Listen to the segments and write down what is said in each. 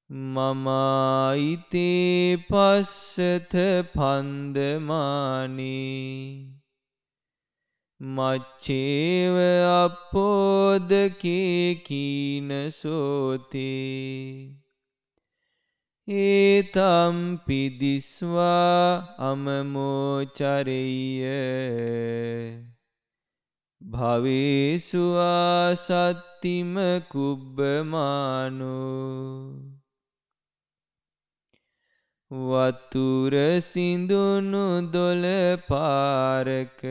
මමයිතේ පස්සත පන්දමානි මච්චේව අපෝදකේ කීන සෝතේ ඒතම් පිදිස්වා අමමෝචරෙය්‍ය භවේසුවා සත්තිම කුබ්බමානෝ වතුර සිඳුණු දොළ පාරක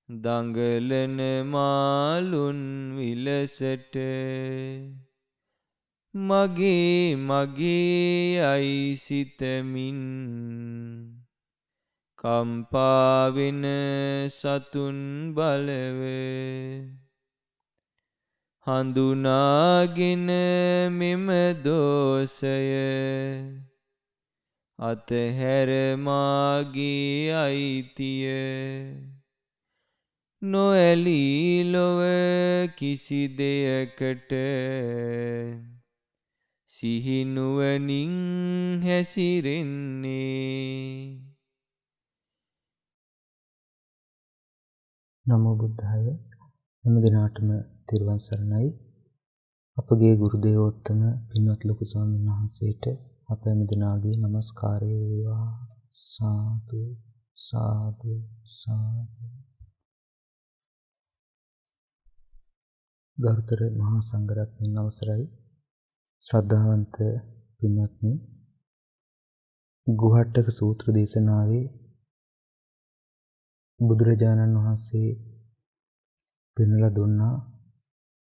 දඟලන මාළුන් විලසට මගේ මගේ යයි සිතමින් කම්පාවෙන සතුන් බලවේ හඳුනාගෙන මෙම දෝෂය අතහැර මාගේ අයිතිය නොඇලී ලොව කිසි දෙයකට සිහිනුවනින් හැසිරෙන්නේ. නමෝ බුද්ධාය. හැම දිනාටම තිරුවන් සරණයි. අපගේ ගුරු දේවෝත්තම පින්වත් ලොකු ස්වාමීන් වහන්සේට අප හැම දිනාගේ নমස්කාරය වේවා. සාදු සාදු සාදු. ගරුතර මහා සංඝරත්නයන් අවසරයි. ශ්‍රද්ධාවන්ත පින්වත්නි, ගුහට්ටක සූත්‍ර දේශනාවේ බුදුරජාණන් වහන්සේ පෙන්වලා දුන්නා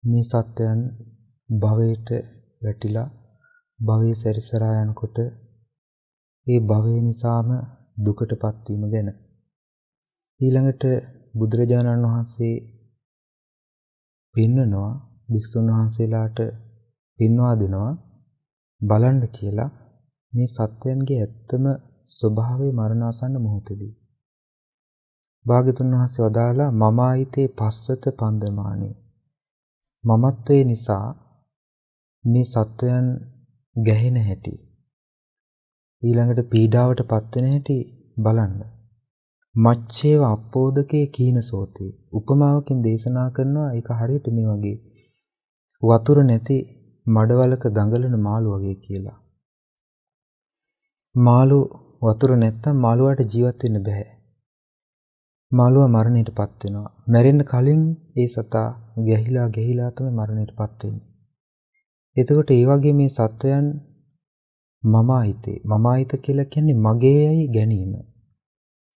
මේ සත්‍යයන් භවයට වැටිලා භවයේ සැරිසරා යනකොට ඒ භවය නිසාම දුකටපත් වීම ගැන. ඊළඟට බුදුරජාණන් වහන්සේ පෙන්වනවා, භික්ෂුන් වහන්සේලාට පෙන්වා දෙනවා බලන්න කියලා මේ සත්‍යයන්ගේ ඇත්තම ස්වභාවය මරණාසන්න මොහොතේදී. භාග්‍යතුන් වහන්සේ වදාලා මමයිතේ පස්සත පන්දමානි. මමත්වයේ නිසා මේ සත්වයන් ගැහෙන හැටි, ඊළඟට පීඩාවට පත් වෙන හැටි බලන්න. මච්චේව අපෝදකේ කීන සෝතේ. උපමාවකින් දේශනා කරනවා ඒක හරියට මේ වගේ වතුර නැති මඩවලක දඟලන මාළු වගේ කියලා. මාළු වතුර නැත්තම් මාළුවාට ජීවත් වෙන්න බෑ. මාළුවා මරණයටපත් වෙනවා. මැරෙන්න කලින් ඒ සතා ගැහිලා තමයි මරණයටපත් වෙන්නේ. එතකොට ඒ වගේ මේ සත්වයන් මමයිත කියලා කියන්නේ මගේයයි ගැනීම.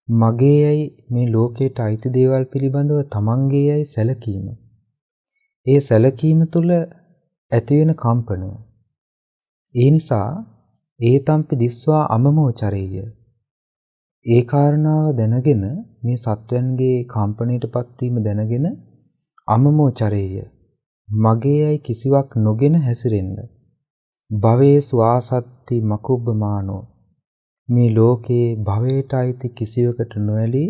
මගේයයි මේ ලෝකයට අයිති දේවල් පිළිබඳව තමන්ගේයයි සැලකීම. ඒ සැලකීම තුළ ඇති වෙන කම්පනය. ඒ නිසා ඒතම්පි දිස්වා අමමෝචරෙය්‍ය. ඒ කාරණාව දැනගෙන මේ සත්වයන්ගේ කම්පණයටපත් වීම දැනගෙන අමමෝචරෙය්‍ය. මගේයයි කිසිවක් නොගෙන හැසිරෙන්න. භවේසු ආසත්ති මකුබ්බමානෝ. මේ ලෝකේ භවයට අයිති කිසිවකට නොඇලී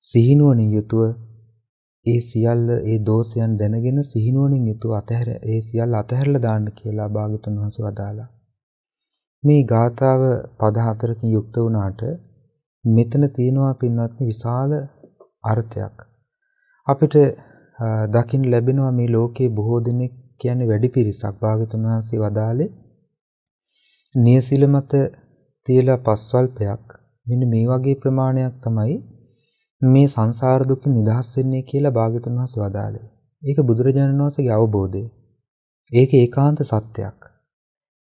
සිහිනුවණින් යුතුව ඒ සියල්ල ඒ දෝෂයන් දැනගෙන සිහිනුවණින් යුතුව ඒ සියල්ල අතහැරලා දාන්න කියලා භාග්‍යවතුන් වහන්සේ වදාලා. මේ ගාථාව පද 4කින් යුක්ත වුණාට මෙතන තියෙනවා පින්වත්නි විශාල අර්ථයක්. අපිට දකින්න ලැබෙනවා මේ ලෝකේ බොහෝ දෙනෙක් කියන්නේ වැඩි පිරිසක් භාග්‍යවතුන් වහන්සේ වදාලේ නියසිල මත තියලා පස්වල්පයක් මෙන්න මේ වගේ ප්‍රමාණයක් තමයි මේ සංසාර දුකින් නිදහස් වෙන්නේ කියලා භාග්‍යවතුන් වහන්සේ වදාළේ. ඒක බුදුරජාණන් වහන්සේගේ අවබෝධය. ඒක ඒකාන්ත සත්‍යයක්.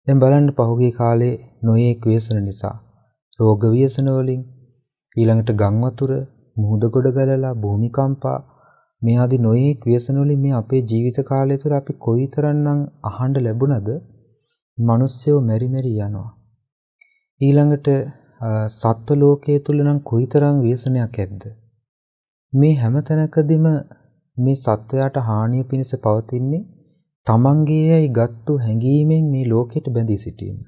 දැන් බලන්න පහුගිය කාලේ නොයේක් ව්‍යසන නිසා රෝග ව්‍යසන වලින් ඊළඟට ගම් වතුර මුහුද ගොඩ ගලලා භූමිකම්පා මේ ආදී නොයේක් ව්‍යසන වලින් මේ අපේ ජීවිත කාලය තුළ අපි කොයිතරම්නම් අහන්න ලැබුණද මිනිස්සුયો මෙරි යනවා. ඊළඟට සත්ත්ව ලෝකයේ තුල නම් කොයිතරම් ව්‍යසනයක් ඇද්ද? මේ හැම තැනකදීම මේ සත්වයාට හානිය පිණිස පවතින්නේ තමන්ගේයි ගත්තු හැඟීමෙන් මේ ලෝකෙට බැඳී සිටීම.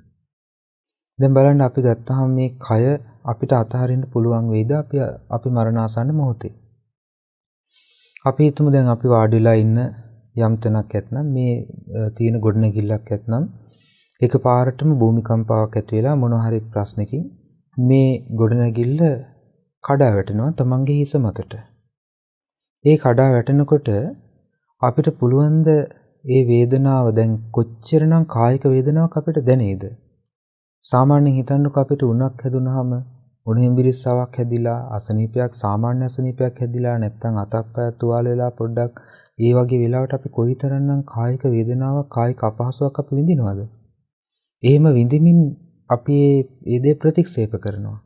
දැන් බලන්න අපි ගත්තාම මේ කය අපිට අතහරින්න පුළුවන් වේද අපි මරණාසන්න මොහොතේ. අපි හිතමු දැන් අපි වාඩිලා ඉන්න යම් තැනක් ඇතනම් මේ තියෙන ගොඩනැගිල්ලක් ඇතනම් එකපාරටම භූමිකම්පාවක් ඇති වෙලා මොනවා හරි ප්‍රශ්නකින් මේ ගොඩනැගිල්ල කඩා වැටෙනවා තමන්ගේ හිස මතට. ඒ කඩා වැටෙනකොට අපිට පුළුවන් ද ඒ වේදනාව දැන් කොච්චරනම් කායික වේදනාවක් අපිට දැනේද? සාමාන්‍යයෙන් හිතන්නකෝ අපිට උණක් හැදුනහම උණෙහිඹිරිස්සාවක් හැදිලා අසනීපයක් සාමාන්‍ය අසනීපයක් හැදිලා නැත්නම් අතප්පය තුවාල වෙලා පොඩ්ඩක් ඒ වගේ වෙලාවට අපි කොයිතරම්නම් කායික වේදනාවක් කායික අපහසුාවක් අපි විඳිනවද? එහෙම විඳිමින් අපි ඒ දේ ප්‍රතික්ෂේප කරනවා.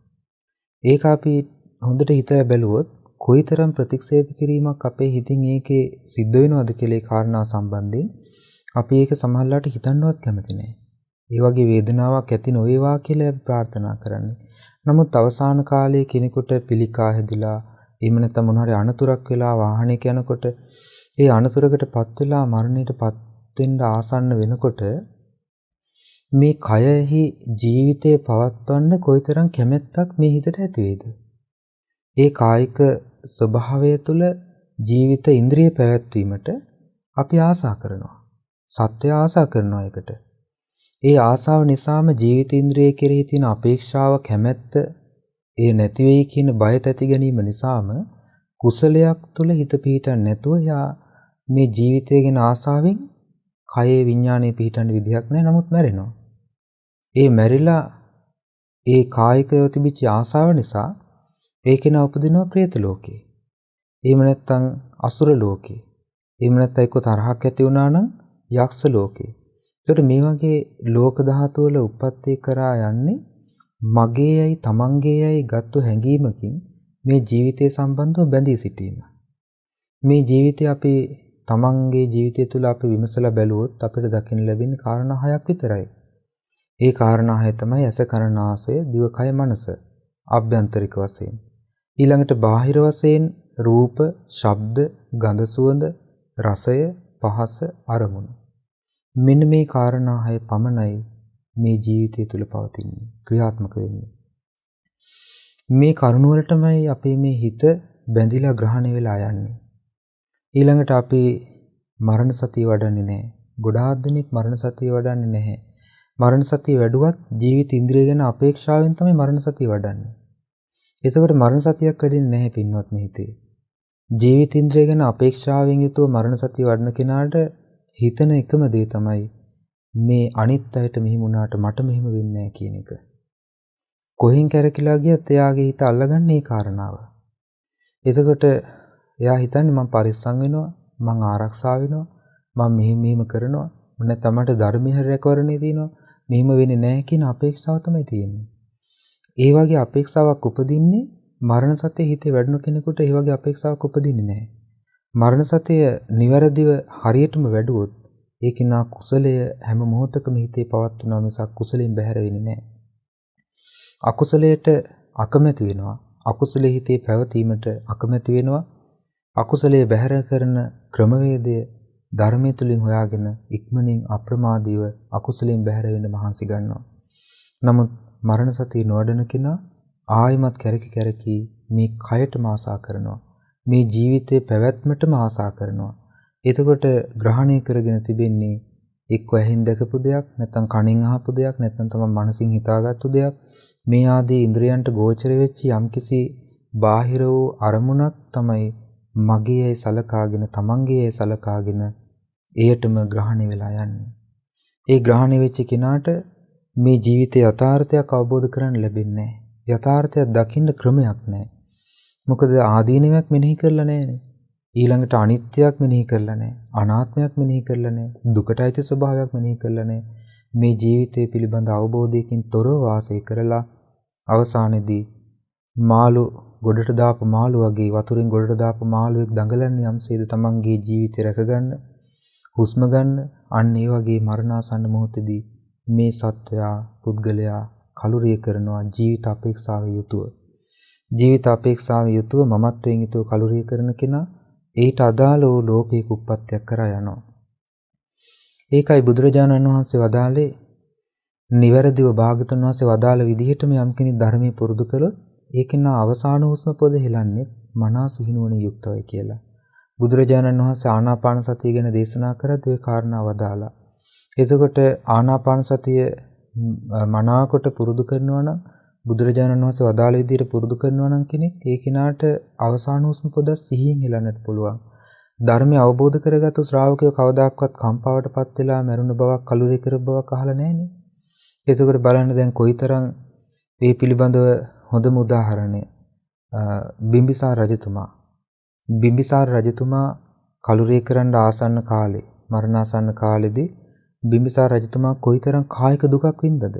ඒක අපි හොඳට හිතලා බැලුවොත් කොයිතරම් ප්‍රතික්ෂේප කිරීමක් අපේ හිතින් ඒකේ සිද්ධ වෙනවද කියලා ඒ කාරණා සම්බන්ධයෙන් අපි ඒක සමහරලාට හිතන්නවත් කැමති නැහැ. ඒ වගේ වේදනාවක් ඇති නොවේවා කියලා අපි ප්‍රාර්ථනා කරන්නේ. නමුත් අවසාන කාලයේ කෙනෙකුට පිළිකා හැදිලා එහෙම නැත්නම් මොන හරි අනතුරක් වෙලා වාහනයක යනකොට ඒ අනතුරකටපත් වෙලා මරණයටපත් වෙන්න ආසන්න වෙනකොට මේ කයෙහි ජීවිතය පවත්වන්න කොයිතරම් කැමැත්තක් මේ හිතට ඇති වේද? ඒ කායික ස්වභාවය තුළ ජීවිත ඉන්ද්‍රිය පැවැත්වීමට අපි ආසා කරනවා. සත්‍ය ආසා කරනවා ඒකට. ඒ ආසාව නිසාම ජීවිත ඉන්ද්‍රිය කෙරෙහි තියෙන අපේක්ෂාව කැමැත්ත ඒ නැති වෙයි කියන බය තැති ගැනීම නිසාම කුසලයක් තුළ හිත පිහිටන්නේ නැතුව යා මේ ජීවිතය ගැන ආසාවෙන් කයේ විඥානයේ පිහිටන්න විදිහක් නැහැ. නමුත් මැරෙනවා. ඒ මැරිලා ඒ කායිකව තිබිච්ච ආසාව නිසා ඒකේන උපදිනවා പ്രേත ලෝකේ. එහෙම නැත්නම් අසුර ලෝකේ. එහෙම නැත්නම් එක්ක තරහක් ඇති වුණා නම් යක්ෂ ලෝකේ. ඒකට මේ වගේ ලෝක ධාතු වල උප්පත්ති කරා යන්නේ මගේයයි තමන්ගේයයි ගත්තු හැඟීමකින් මේ ජීවිතය සම්බන්ධව බැඳී සිටීම. මේ ජීවිතය අපි තමන්ගේ ජීවිතය තුළ අපි විමසලා බැලුවොත් අපිට දකින්න ලැබෙන කාරණා හයක් විතරයි. ඒ කාරණා හය තමයි ඇස කන නාසය දිවකය මනස ආභ්‍යන්තරික වශයෙන්. ඊළඟට බාහිර වශයෙන් රූප, ශබ්ද, ගන්ධ සුවඳ, රසය, පහස, අරමුණු. මෙන්න මේ කාරණා හය පමණයි මේ ජීවිතය තුළ පවතින්නේ, ක්‍රියාත්මක වෙන්නේ. මේ කරුණ වලටමයි අපේ මේ හිත බැඳිලා ග්‍රහණය වෙලා යන්නේ. ඊළඟට අපි මරණ සතිය වඩන්නේ නැහැ. ගොඩාක් දෙනෙක් මරණ සතිය වඩන්නේ නැහැ. මරණ සතිය වැඩුවත් ජීවිත ඉන්ද්‍රිය ගැන අපේක්ෂාවෙන් තමයි මරණ සතිය වඩන්නේ. එතකොට මරණ සතියක් වැඩෙන්නේ නැහැ පින්වත්නි හිතේ. ජීවිත ඉන්ද්‍රිය ගැන අපේක්ෂාවෙන් යුතුව මරණ සතිය වඩන කෙනාට හිතන එකම දේ තමයි මේ අනිත් අයට මෙහිම වුණාට මට මෙහෙම වෙන්නේ නැහැ කියන එක. කොහෙන් කැරකිලා ගියත් එයාගේ හිත අල්ලගන්නේ ඒ කාරණාව. එතකොට එයා හිතන්නේ මම පරිස්සම් වෙනවා, මම ආරක්ෂා වෙනවා, මම මෙහෙම කරනවා, නැත්නම් මට ධර්මීය රැකවරණේ තියෙනවා, මෙහෙම වෙන්නේ නැහැ කියන අපේක්ෂාව තමයි තියෙන්නේ. ඒ වගේ අපේක්ෂාවක් උපදින්නේ මරණ සතිය හිතේ වැඩුණු කෙනෙකුට ඒ වගේ අපේක්ෂාවක් උපදින්නේ නැහැ. මරණ සතිය නිවැරදිව හරියටම වැඩුවොත් ඒකිනා කුසලය හැම මොහොතකම හිතේ පවත්වනවා මිසක් කුසලයෙන් බැහැර වෙන්නේ නැහැ. අකුසලයට අකමැති වෙනවා. අකුසලයේ හිතේ පැවතීමට අකමැති වෙනවා. අකුසලයේ බැහැර කරන ක්‍රමවේදය ධර්මයේ තුලින් හොයාගෙන ඉක්මනින් අප්‍රමාදීව අකුසලයෙන් බැහැර වෙන්න මහන්සි ගන්නවා. නමුත් මරණ සතිය නොවැඩෙන කෙනා ආයිමත් කැරකි මේ කයටම ආසා කරනවා. මේ ජීවිතේ පැවැත්මටම ආසා කරනවා. එතකොට ග්‍රහණය කරගෙන තිබෙන්නේ එක්ක ඇහෙන් දැකපු දෙයක්, නැත්නම් කනින් අහපු දෙයක්, නැත්නම් තමයි මනසින් හිතාගත්තු දෙයක්. මේ ආදී ඉන්ද්‍රයන්ට ගෝචර වෙච්ච යම්කිසි බාහිර වූ අරමුණක් තමයි මගේයි සලකාගෙන, තමන්ගේයි සලකාගෙන එයටම ග්‍රහණය වෙලා යන්නේ. ඒ ග්‍රහණය වෙච්ච කෙනාට මේ ජීවිතයේ යථාර්ථයක් අවබෝධ කරගන්න ලැබෙන්නේ නැහැ. යථාර්ථයක් දකින්න ක්‍රමයක් නැහැ. මොකද ආදීනමක් මෙනෙහි කරලා නැහැනේ. ඊළඟට අනිත්‍යයක් මෙනෙහි කරලා නැහැ. අනාත්මයක් මෙනෙහි කරලා නැහැ. දුකටයිති ස්වභාවයක් මෙනෙහි කරලා නැහැ. මේ ජීවිතය පිළිබඳ අවබෝධයකින් තොරව වාසය කරලා අවසානයේදී මාළු ගොඩට දාපු මාළු වගේ වතුරින් ගොඩට දාපු මාළුවෙක් දඟලන්නේ යම්සේද තමන්ගේ ජීවිතය රැකගන්න, හුස්ම ගන්න. අන්න ඒ වගේ මරණාසන්න මොහොතේදී මේ සත්වයා පුද්ගලයා කලුරිය කරනවා ජීවිත අපේක්ෂාවේ යුතුව. ජීවිත අපේක්ෂාවේ යුතුව මමත්වයෙන් යුතුව කලුරිය කරන කෙනා ඊට අදාළ වූ ලෝකයක උප්පත්තියක් කරා යනවා. ඒකයි බුදුරජාණන් වහන්සේ වදාළේ නිවැරදිව භාගතුන් වහන්සේ වදාළ විදිහටම යම් කෙනෙක් ධර්මයේ පුරුදු කළොත් ඒකෙන අවසාන හුස්ම පොද හෙලන්නේ මනස සිහිනුවණින් යුක්තවයි කියලා. බුදුරජාණන් වහන්සේ ආනාපාන සතිය ගැන දේශනා කරද්දී ඒ කාරණා වදාලා. එතකොට ආනාපාන සතිය මනාකොට පුරුදු කරනවා නම් බුදුරජාණන් වහන්සේ වදාළ විදිහට පුරුදු කරනවා නම් කෙනෙක් ඒ කෙනාට අවසාන හුස්ම පොඩ සිහියෙන් හෙලන්නට පුළුවන්. ධර්මය අවබෝධ කරගත්තු ශ්‍රාවකයෝ කවදාක්වත් කම්පාවටපත් වෙලා මරුණ බවක් කලුරේ කර බවක් අහලා නැහනේ. එතකොට බලන්න දැන් කොයිතරම් මේ පිළිබඳව හොඳම උදාහරණය බිම්බිසාර රජතුමා. බිම්බිසාර රජතුමා කලුරේ කරන්න ආසන්න කාලේ මරණාසන්න කාලෙදී බිම්බිසාර රජතුමා කොයිතරම් කායික දුකක් වින්දද?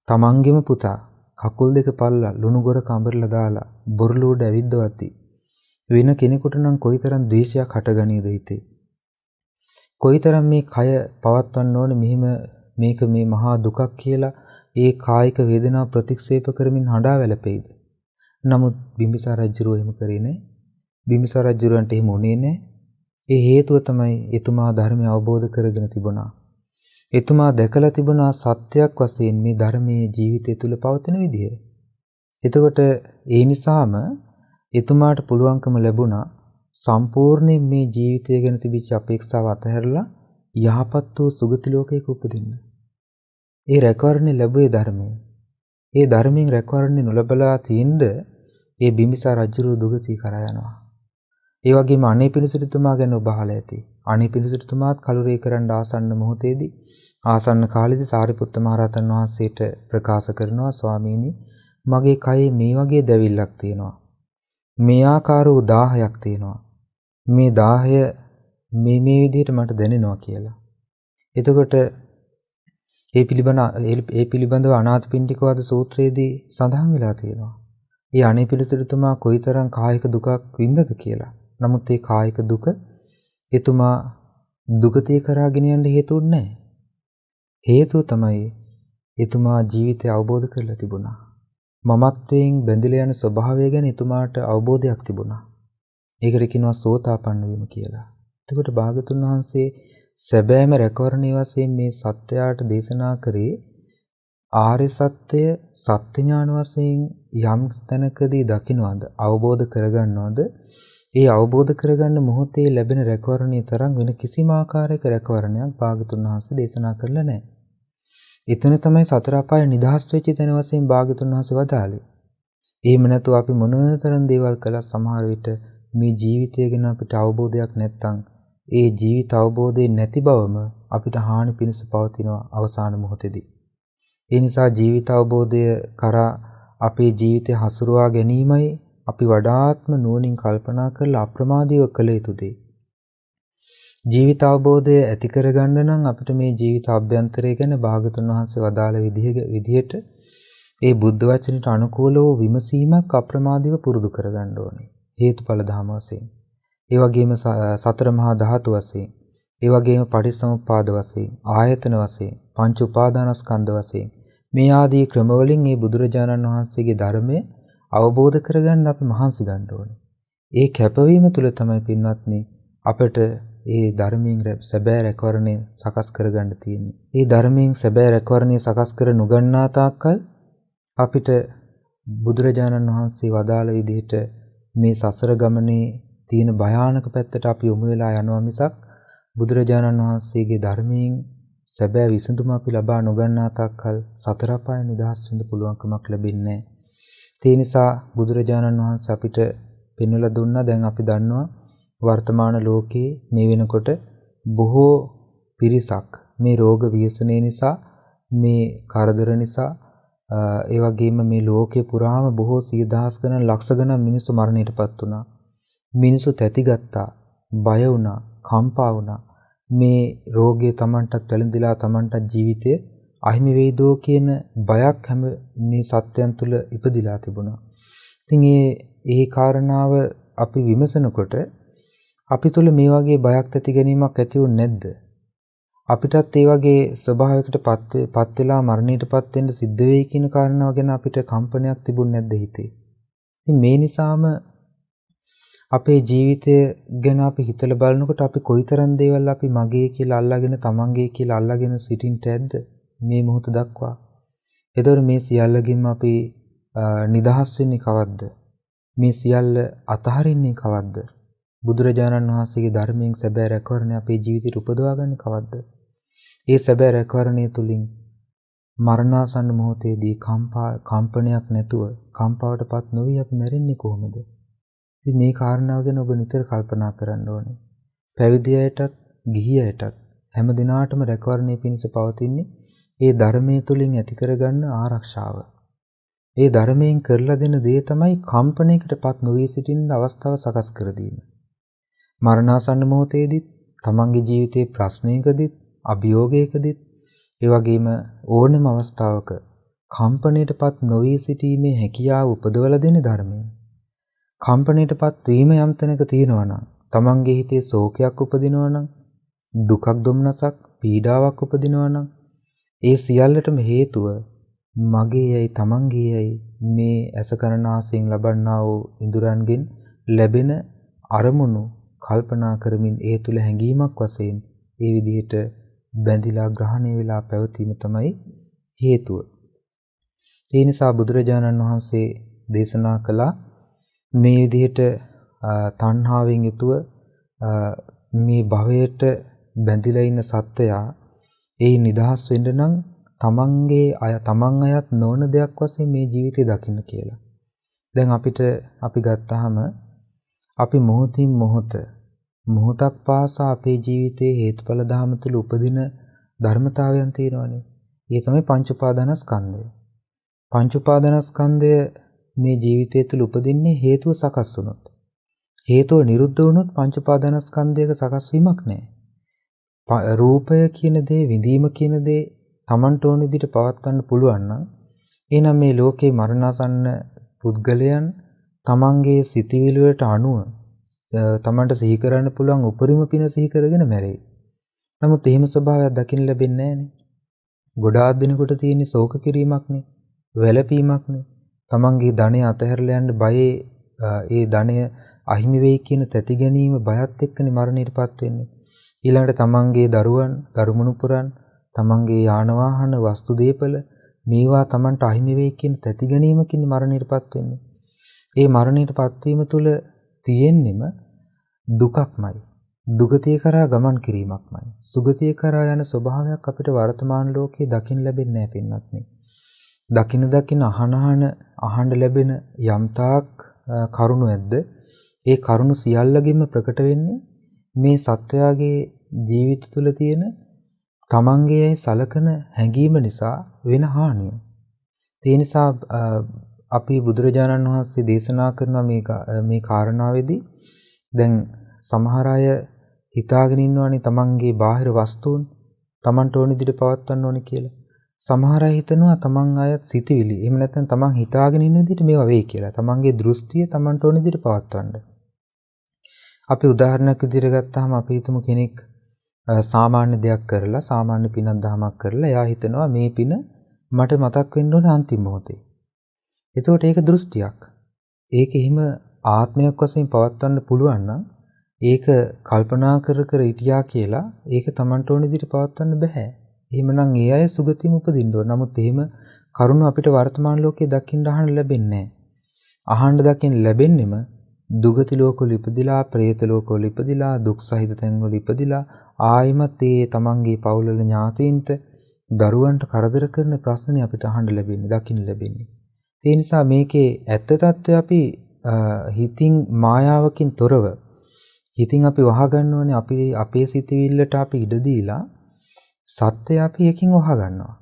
තමන්ගේම පුතා කකුල් දෙක පල්ලා ලුණු ගොර කඹරලා දාලා බොරළුවට ඇවිද්දවති. වෙන කෙනෙකුට නම් කොයිතරම් ද්වේෂයක් හටගනීද හිතේ. කොයිතරම් මේ කය පවත්වන්න ඕනේ මෙහිම මේක මේ මහා දුකක් කියලා ඒ කායික වේදනාව ප්‍රතික්ෂේප කරමින් හඬා වැළපෙයිද? නමුත් බිම්බිසාර රජුරෝ එහෙම කරේ නැහැ. බිම්බිසාර රජුරන්ට එහෙම උනේ නැහැ. ඒ හේතුව තමයි එතුමා ධර්මය අවබෝධ කරගෙන තිබුණා. එතුමා දැකලා තිබුණා සත්‍යයක් වශයෙන් මේ ධර්මයේ ජීවිතය තුළ පවතින විදිය. එතකොට ඒ නිසාම එතුමාට පුළුවන්කම ලැබුණා සම්පූර්ණයෙන් මේ ජීවිතය ගැන තිබිච්ච අපේක්ෂාව අතහැරලා යහපත් වූ සුගති ලෝකයක උපදින්න. ඒ රැකවරණේ ලැබුවේ ධර්මයෙන්. ඒ ධර්මයෙන් රැකවරණේ නොලබලා තින්ද ඒ බිම්බිසාර රජුගේ දුගතිය කරා යනවා. ඒ වගේම අනේ පිණිසිටුතුමා ගැන ඔබ අහලා ඇති. අනේ පිණිසිටුතුමාත් කලුරේ කරන්න ආසන්න මොහොතේදී ආසන්න කාලෙදී සාරිපුත්ත මහ රහතන් වහන්සේට ප්‍රකාශ කරනවා ස්වාමීනි මගේ කයේ මේ වගේ දැවිල්ලක් තියෙනවා. මේ ආකාර වූ 1000ක් තියෙනවා. මේ 1000 මේ විදිහට මට දැනෙනවා කියලා. එතකොට ඒ පිළිබඳව අනාථපිණ්ඩික වද සූත්‍රයේදී සඳහන් වෙලා තියෙනවා. ඒ අනේ පිළිතුරුතුමා කොයිතරම් කායික දුකක් වින්දද කියලා. නමුත් ඒ කායික දුක එතුමා දුගතිය කරාගෙන යන්න හේතුුනේ නැහැ. හේතුව තමයි එතුමා ජීවිතය අවබෝධ කරලා තිබුණා. මමත්වයෙන් බැඳිලා යන ස්වභාවය ගැන එතුමාට අවබෝධයක් තිබුණා. ඒකට කියනවා සෝතාපන්න වීම කියලා. එතකොට භාගතුන් වහන්සේ සැබෑම රැකවරණේ වශයෙන් මේ සත්‍යයට දේශනා කරේ ආර්ය සත්‍ය සත්‍ය ඥාන වශයෙන් යම් තැනකදී දකින්නවද අවබෝධ කරගන්නවද ඒ අවබෝධ කරගන්න මොහොතේ ලැබෙන රැකවරණේ තරම් වෙන කිසිම ආකාරයක රැකවරණයක් භාගතුන් වහන්සේ දේශනා කරලා නැහැ. එතන තමයි සතර අපාය නිදහස් වෙච්ච තැන වශයෙන් භාගතුන් වහන්සේ වදාළේ. එහෙම නැතුව අපි මොනතරම් දේවල් කළා සමහර විට මේ ජීවිතය ගැන අපිට අවබෝධයක් නැත්නම් ඒ ජීවිත අවබෝධය නැති බවම අපිට හානි පිණිස පවතිනවා අවසාන මොහොතේදී. ඒ නිසා ජීවිත අවබෝධය කරා අපේ ජීවිතය හසුරුවා ගැනීමයි අපි වඩාත්ම නුවණින් කල්පනා කරලා අප්‍රමාදීව කළ යුතු දේ. ජීවිත අවබෝධය ඇති කරගන්න නම් අපිට මේ ජීවිත අභ්‍යන්තරය ගැන භාගතුන් වහන්සේ වදාළ විදිහට ඒ බුද්ධ වචනයට අනුකූල වූ විමසීමක් අප්‍රමාදීව පුරුදු කරගන්න ඕනේ. හේතුඵල ධම වශයෙන්. ඒ වගේම සතර මහා ධාතු වශයෙන්, ඒ වගේම පටිච්චසමුප්පාද වශයෙන්, ආයතන වශයෙන්, පංච උපාදානස්කන්ධ වශයෙන් මේ ආදී ක්‍රමවලින් මේ බුදුරජාණන් වහන්සේගේ ධර්මය අවබෝධ කරගන්න අපි මහන්සි ගන්න ඕනේ. ඒ කැපවීම තුළ තමයි පින්වත්නි අපට ඒ ධර්මයෙන් සැබෑ රැකවරණය සකස් කරගන්න තියෙන්නේ. ඒ ධර්මයෙන් සැබෑ රැකවරණය සකස් කර නොගන්නා තාක්කල් අපිට බුදුරජාණන් වහන්සේ වදාළ විදිහට මේ සසර ගමනේ තියෙන භයානක පැත්තට අපි යොමු වෙලා යනවා මිසක් බුදුරජාණන් වහන්සේගේ ධර්මයෙන් සැබෑ විසඳුම අපි ලබා නොගන්නා තාක්කල් සතර අපාය නිදහස් වෙන්න පුළුවන්කමක් ලැබෙන්නේ නැහැ. ඒ නිසා බුදුරජාණන් වහන්සේ අපිට පෙන්වලා දුන්නා. දැන් අපි දන්නවා වර්තමාන ලෝකයේ මේ වෙනකොට බොහෝ පිරිසක් මේ රෝග ව්‍යසනය නිසා, මේ කරදර නිසා, ඒ වගේම මේ ලෝකේ පුරාම බොහෝ සිය දහස් ගණන් ලක්ෂ ගණන් මිනිස්සු මරණයටපත් වුණා. මිනිස්සු තැතිගත්තා, බය වුණා, කම්පා වුණා. මේ රෝගය Tamanටත් වැළඳිලා Tamanටත් ජීවිතය අහිමි වෙයිදෝ කියන බයක් හැම මේ සත්‍යයන් තුළ ඉපදිලා තිබුණා. ඉතින් ඒ කාරණාව අපි විමසනකොට අපි තුළ මේ වගේ බයක් ඇති ගැනීමක් ඇති වුනේ නැද්ද? අපිටත් ඒ වගේ ස්වභාවයකට පත් වෙලා මරණයටපත් වෙන්න සිද්ධ වෙයි කියන කාරණාව ගැන අපිට කම්පනයක් තිබුණේ නැද්ද හිතේ? ඉතින් මේ නිසාම අපේ ජීවිතය ගැන අපි හිතලා බලනකොට අපි කොයිතරම් දේවල් අපි මගේ කියලා අල්ලාගෙන තමන්ගේ කියලා අල්ලාගෙන සිටින්නට ඇද්ද මේ මොහොත දක්වා? එතකොට මේ සියල්ලකින්ම අපි නිදහස් වෙන්නේ කවද්ද? මේ සියල්ල අතහරින්නේ කවද්ද? බුදුරජාණන් වහන්සේගේ ධර්මයෙන් සැබෑ රැකවරණය අපේ ජීවිතයට උපදවා ගන්න කවද්ද? ඒ සැබෑ රැකවරණය තුලින් මරණාසන්න මොහොතේදී කම්පනයක් නැතුව කම්පාවටපත් නොවි අපි මැරෙන්නේ කොහොමද? ඉතින් මේ කාරණාව ගැන ඔබ නිතර කල්පනා කරන්න ඕනේ. පැවිදි අයටත් ගිහි අයටත් හැම දිනාටම රැකවරණය පිණිස පවතින්නේ ඒ ධර්මයේ තුලින් ඇති කරගන්න ආරක්ෂාව. ඒ ධර්මයෙන් කරලා දෙන දේ තමයි කම්පණයකටපත් නොවී සිටින්න අවස්ථාව සකස් කර දීම. මරණාසන්න මොහොතේදීත් තමන්ගේ ජීවිතයේ ප්‍රශ්නයකදීත් අභියෝගයකදීත් ඒ වගේම ඕනෑම අවස්ථාවක කම්පණයටපත් නොවී සිටීමේ හැකියාව උපදවලා දෙන ධර්මයෙන්. කම්පණයටපත් වීම යම් තැනක තියෙනවා නම් තමන්ගේ හිතේ ශෝකයක් උපදිනවා නම් දුකක් දුම්නසක් පීඩාවක් උපදිනවා නම් ඒ සියල්ලටම හේතුව මගේ යයි තමන්ගේ යයි මේ අසකරණාසයෙන් ලබන්නා වූ ඉඳුරන්ගෙන් ලැබෙන අරමුණු කල්පනා කරමින් ඒ තුල හැඟීමක් වශයෙන් ඒ විදිහට බැඳිලා ග්‍රහණය වෙලා පැවතීම තමයි හේතුව. ඒ නිසා බුදුරජාණන් වහන්සේ දේශනා කළා මේ විදිහට තණ්හාවෙන් යුතුව මේ භවයට බැඳිලා ඉන්න සත්වයා ඒ නිදහස් වෙන්න නම් තමන් අයත් නොවන දෙයක් වශයෙන් මේ ජීවිතය දකින්න කියලා. දැන් අපි ගත්තාම අපි මොහොතක් පාසා අපේ ජීවිතයේ හේතුඵල ධර්ම තුල උපදින ධර්මතාවයන් තියෙනවානේ. ඒ තමයි පංච උපාදානස්කන්ධය. පංච උපාදානස්කන්ධය මේ ජීවිතය තුල උපදින්නේ හේතුව සකස් වුණොත්. හේතුව නිරුද්ධ වුණොත් පංච උපාදානස්කන්ධයක සකස් වීමක් නැහැ. රූපය කියන දේ, විඳීම කියන දේ Tamanට ඕන විදිහට පවත්වන්න පුළුවන් නම් එහෙනම් මේ ලෝකේ මරණාසන්න පුද්ගලයන් Tamanගේ සිතිවිලි වලට අනුව Tamanට සිහි කරන්න පුළුවන් උපරිම පින සිහි කරගෙන මැරෙයි. නමුත් එහෙම ස්වභාවයක් දකින්න ලැබෙන්නේ නැහනේ. ගොඩාක් දිනකට තියෙන ශෝක කිරීමක්නේ, වැළපීමක්නේ. Tamanගේ ධනය අතහැරලා යන්න බයේ ඒ ධනය අහිමි වෙයි කියන තැති ගැනීම බයත් එක්කනේ මරණයටපත් වෙන්නේ. ඊළඟට තමන්ගේ දරුවන්, ගරුමුණුපුරන්, තමන්ගේ යාන වාහන, වස්තු දේපල මේවා තමන්ට අහිමි වෙයි කියන තැති ගැනීමකින් මරණයටපත් වෙන්නේ. ඒ මරණයටපත් වීම තුළ තියෙන්නෙම දුකක්මයි. දුගතිය කරා ගමන් කිරීමක්මයි. සුගතිය කරා යන ස්වභාවයක් අපිට වර්තමාන ලෝකයේ දකින්න ලැබෙන්නේ නැහැ පින්වත්නි. දකින අහන්න ලැබෙන යම්තාක් කරුණු ඇද්ද? ඒ කරුණු සියල්ලගෙම ප්‍රකට වෙන්නේ මේ සත්වයාගේ ජීවිත තුළ තියෙන තමන්ගේ සලකන හැඟීම නිසා වෙන හානිය. ඒ නිසා අපි බුදුරජාණන් වහන්සේ දේශනා කරන මේ කාරණාවේදී දැන් සමහර අය හිතාගෙන ඉන්නවානේ තමන්ගේ බාහිර වස්තුන් තමන්ට ඕන විදිහට පවත්වන්න ඕනේ කියලා. සමහර අය හිතනවා තමන් අයත් සිටිවිලි. එහෙම නැත්නම් තමන් හිතාගෙන ඉන්න විදිහට මේවා වෙයි කියලා. තමන්ගේ දෘෂ්ටිය තමන්ට ඕන විදිහට පවත්වන්න. අපි උදාහරණයක් විදිහට ගත්තාම අපි හිතමු කෙනෙක් සාමාන්‍ය දෙයක් කරලා, සාමාන්‍ය පිනක් දහමක් කරලා එයා හිතනවා මේ පින මට මතක් වෙන්න ඕනේ අන්තිම මොහොතේ. එතකොට ඒක දෘෂ්ටියක්. ඒක එහෙම ආත්මයක් වශයෙන් පවත්වන්න පුළුවන් නම් ඒක කල්පනා කර හිටියා කියලා ඒක Tamanට ඕන විදිහට පවත්වන්න බෑ. එහෙමනම් ඒ අය සුගතියම උපදින්න ඕන. නමුත් එහෙම කරුණ අපිට වර්තමාන ලෝකයේ දකින්න අහන්න ලැබෙන්නේ නැහැ. අහන්න දකින්න ලැබෙන්නෙම දුගති ලෝකවල ඉපදිලා, പ്രേත ලෝකවල ඉපදිලා, දුක් සහිත තැන්වල ඉපදිලා ආයිමත් ඒ තමන්ගේ පවුල් වල ඥාතීන්ට දරුවන්ට කරදර කරන ප්‍රශ්නනේ අපිට අහන්න ලැබෙන්නේ, දකින්න ලැබෙන්නේ. ඒ නිසා මේකේ ඇත්ත తත්වය අපි හිතින් මායාවකින් තොරව හිතින් අපි වහගන්න ඕනේ. අපි අපේ සිතවිල්ලට අපි ඉඩ දීලා සත්‍යය අපි එකකින් වහගන්නවා.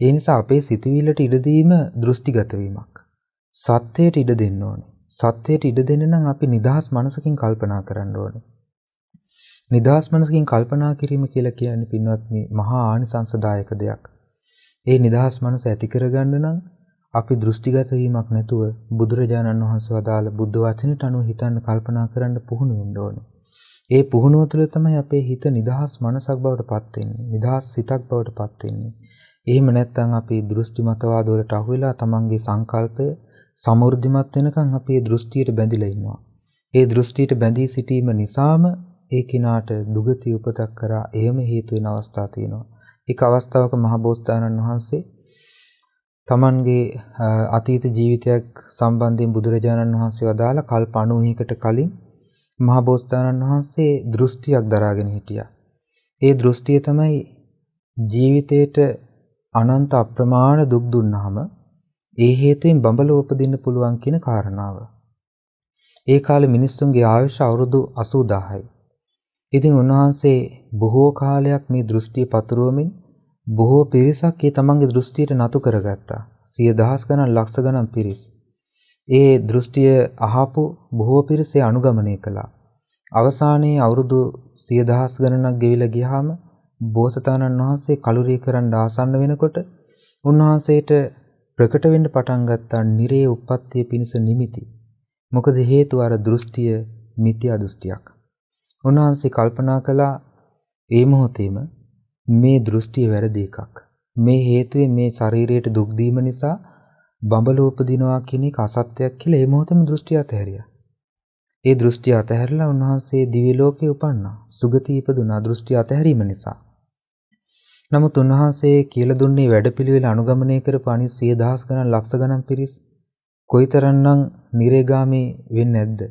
ඒ නිසා අපේ සිතවිල්ලට ඉඩ දීම දෘෂ්ටිගත වීමක්. සත්‍යයට ඉඩ දෙන්න ඕනේ. සත්‍යයට ඉඩ දෙන්න නම් අපි නිදහස් මනසකින් කල්පනා කරන්න ඕනේ. නිදහස් මනසකින් කල්පනා කිරීම කියලා කියන්නේ පින්වත්නි මහා ආනිසංසදායක දෙයක්. ඒ නිදහස් මනස ඇති කරගන්න නම් අපි දෘෂ්ටිගත වීමක් නැතුව බුදුරජාණන් වහන්සේ වදාළ බුද්ධ වචනයට අනුව හිතන්න කල්පනා කරන්න පුහුණු වෙන්න ඕනේ. ඒ පුහුණුව තුළ තමයි අපේ හිත නිදහස් මනසක් බවට පත් වෙන්නේ. නිදහස් සිතක් බවට පත් වෙන්නේ. එහෙම නැත්නම් අපි දෘෂ්ටි මතවාද වලට අහු වෙලා තමන්ගේ සංකල්පය සමෘද්ධිමත් වෙනකන් අපි ඒ දෘෂ්ටියට බැඳිලා ඉන්නවා. ඒ දෘෂ්ටියට බැඳී සිටීම නිසාම ඒ කිනාට දුගති උපතක් කරා එහෙම හේතු වෙන අවස්ථා තියෙනවා. එක අවස්ථාවක මහබෝසතාණන් වහන්සේ තමන්ගේ අතීත ජීවිතයක් සම්බන්ධයෙන් බුදුරජාණන් වහන්සේ වදාළ කල්ප 90කට කලින් මහා බෝසතාණන් වහන්සේ දෘෂ්ටියක් දරාගෙන හිටියා. ඒ දෘෂ්ටිය තමයි ජීවිතේට අනන්ත අප්‍රමාණ දුක් දුන්නාම ඒ හේතුවෙන් බඹලව උපදින්න පුළුවන් කියන කාරණාව. ඒ කාලේ මිනිස්සුන්ගේ ආයුෂ අවුරුදු 80000යි. ඉතින් උන්වහන්සේ බොහෝ කාලයක් මේ දෘෂ්ටිය පතුරවමින් බොහෝ පිරිසක් ඒ තමන්ගේ දෘෂ්ටියට නතු කරගත්තා. 100,000 ගණන් ලක්ෂ ගණන් පිරිස්. ඒ දෘෂ්ටිය අහපු බොහෝ පිරිස අනුගමනය කළා. අවසානයේ අවුරුදු 100,000 ගණනක් ගෙවිලා ගියාම බෝසතාණන් වහන්සේ කලුරිය කරන්න ආසන්න වෙනකොට උන්වහන්සේට ප්‍රකට වෙන්න පටන් ගත්තා නිරේ උප්පත්තිය පිණිස නිමිති. මොකද හේතුව අර දෘෂ්ටිය මිත්‍යා දෘෂ්ටියක්. උන්වහන්සේ කල්පනා කළා ඒ මොහොතේම මේ දෘෂ්ටිය වැරදි එකක්. මේ හේතුවේ මේ ශරීරයට දුක් දීම නිසා බඹලව උපදිනවා කියන එක අසත්‍යයක් කියලා ඒ මොහොතේම දෘෂ්ටිය අතහැරියා. ඒ දෘෂ්ටිය අතහැරලා උන්වහන්සේ දිව්‍ය ලෝකේ උපන්නා. සුගතිය ඉපදුනා දෘෂ්ටිය අතහැරීම නිසා. නමුත් උන්වහන්සේ කියලා දුන්නේ වැඩපිළිවෙල අනුගමනය කරපු අනිත් 100,000 ගණන් ලක්ෂ ගණන් පිරිස් කොයිතරම්නම් නිරේගාමී වෙන්නේ නැද්ද?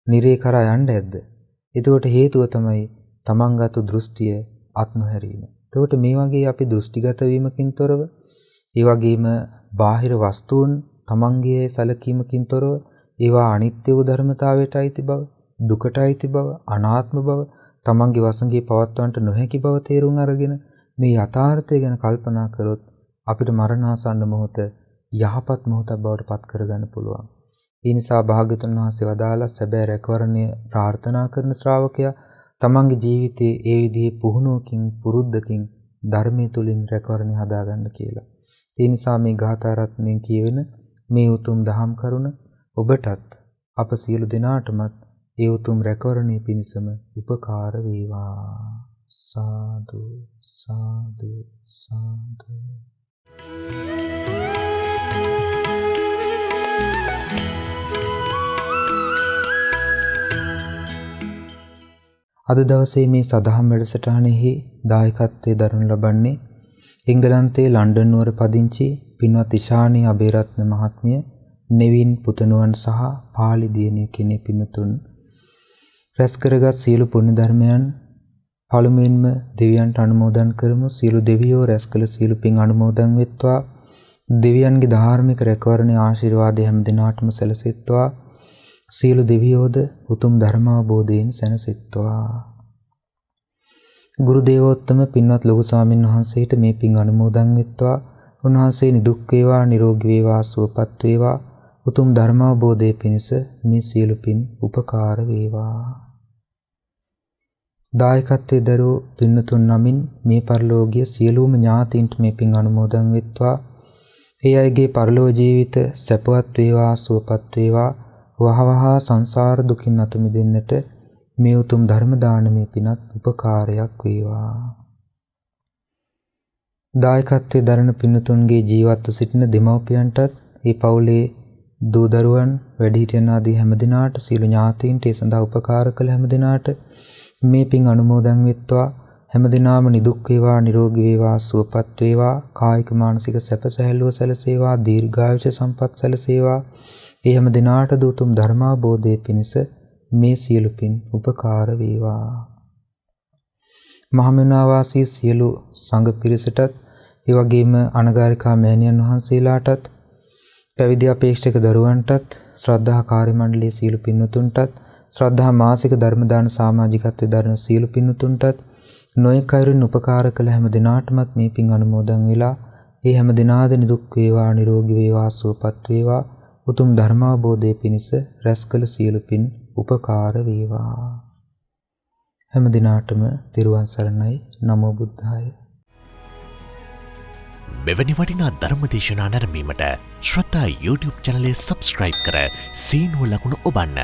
නිරේ කරා යන්න ඇද්ද? එතකොට හේතුව තමයි තමන්ගත දෘෂ්ටිය අත් නොහැරීම. එතකොට මේ වගේ අපි දෘෂ්ටිගත වීමකින් තොරව ඒ වගේම බාහිර වස්තුන් තමන්ගේ සැලකීමකින් තොරව ඒවා අනිත්‍ය වූ ධර්මතාවයට අයිති බව, දුකට අයිති බව, අනාත්ම බව, තමන්ගේ වසඟේ පවත්වන්නට නොහැකි බව තේරුම් අරගෙන මේ යථාර්ථය ගැන කල්පනා කරොත් අපිට මරණාසන්න මොහොත යහපත් මොහොතක් බවට පත් කරගන්න පුළුවන්. ඒ නිසා භාග්‍යවතුන් වහන්සේ වදාලා සැබෑ රැකවරණය ප්‍රාර්ථනා කරන ශ්‍රාවකයා තමන්ගේ ජීවිතයේ ඒ විදිහේ පුහුණුවකින් පුරුද්දකින් ධර්මයේ තුලින් රැකවරණය හදාගන්න කියලා. ඒ නිසා මේ ගාථා රත්නයෙන් කියවෙන මේ උතුම් දහම් කරුණ ඔබටත් අප සියලු දෙනාටමත් ඒ උතුම් රැකවරණය පිණිසම උපකාර වේවා. සාදු සාදු සාදු. අද දවසේ මේ සදහම් වැඩසටහනෙහි දායකත්වයේ දරනු ලබන්නේ එංගලන්තයේ ලන්ඩන් නුවර පදිංචි පින්වත් ඉශානී අබේරත්න මහත්මිය, නෙවින් පුතණුවන් සහ පාලි දියණිය කෙනේ පින්තුන්. රැස් කරගත් සියලු පුණ්‍ය ධර්මයන් පළමුවෙන්ම දෙවියන්ට අනුමෝදන් කරමු. සියලු දෙවියෝ රැස් කළ සියලු පින් අනුමෝදන් වෙත්වා. දෙවියන්ගේ ධාර්මික රැකවරණේ ආශිර්වාදය හැම දිනාටම සැලසෙත්වා. සියලු දෙවියෝද උතුම් ධර්මාවබෝධයෙන් සැනසෙත්වා. ගුරු දේවෝත්තම පින්වත් ලොකු ස්වාමීන් වහන්සේට මේ පින් අනුමෝදන් වෙත්වා. උන්වහන්සේ නිදුක් වේවා, නිරෝගී වේවා, සුවපත් වේවා. උතුම් ධර්මාවබෝධයේ පිණිස මේ සියලු පින් උපකාර වේවා. දායකත්වයේ දරූ පින්තුන් නමින් මේ පරලෝකීය සියලුම ඥාතීන්ට මේ පින් අනුමෝදන් වෙත්වා. ඒ අයගේ පරලෝක ජීවිත සැපවත් වේවා, සුවපත් වේවා. වහවහ සංසාර දුකින් අත මිදෙන්නට මේ උතුම් ධර්ම දානමේ පිනත් උපකාරයක් වේවා. දායකත්වයේ දරන පින්තුන්ගේ ජීවත්ව සිටින දෙමව්පියන්ටත් ඒ පවුලේ දූ දරුවන් වැඩිහිටියන් ආදී හැම දිනාට සියලු ඥාතීන්ට ඒ සඳහා උපකාර කළ හැම දිනාට මේ පින් අනුමෝදන් වෙත්වා. හැම දිනාම නිදුක් වේවා, නිරෝගී වේවා, සුවපත් වේවා. කායික මානසික සැප සැහැල්ලුව සැලසේවා, දීර්ඝායුෂ සම්පත් සැලසේවා. ඒ හැම දිනාට උතුම් ධර්මාවබෝධයේ පිණිස මේ සියලු පින් උපකාර වේවා. මහමෙවුනා වාසී සියලු සංඝ පිරිසටත් ඒ වගේම අනගාരികා මෑණියන් වහන්සේලාටත් පැවිදි අපේක්ෂක දරුවන්ටත් ශ්‍රද්ධා කාර්ය මණ්ඩලයේ සියලු පින්වතුන්ටත් ශ්‍රද්ධා මාසික ධර්ම දාන සමාජිකත්වයේ දරන සියලු පින්වතුන්ටත් නොයෙක් අයුරින් උපකාර කළ හැම දිනාටමත් මේ පින් අනුමෝදන් වෙලා ඒ හැම දිනාද නිදුක් වේවා, නිරෝගී වේවා, සුවපත් වේවා. උතුම් ධර්මාවබෝධයේ පිණිස රැස් කළ සියලු පින් උපකාර වේවා. හැම දිනාටම තිරුවන් සරණයි. නමෝ බුද්ධාය. මෙවැනි වටිනා ධර්මදේශනා නැරඹීමට ශ්‍රද්ධා YouTube චැනලය සබ්ස්ක්‍රයිබ් කර සීනුව ලකුණ ඔබන්න.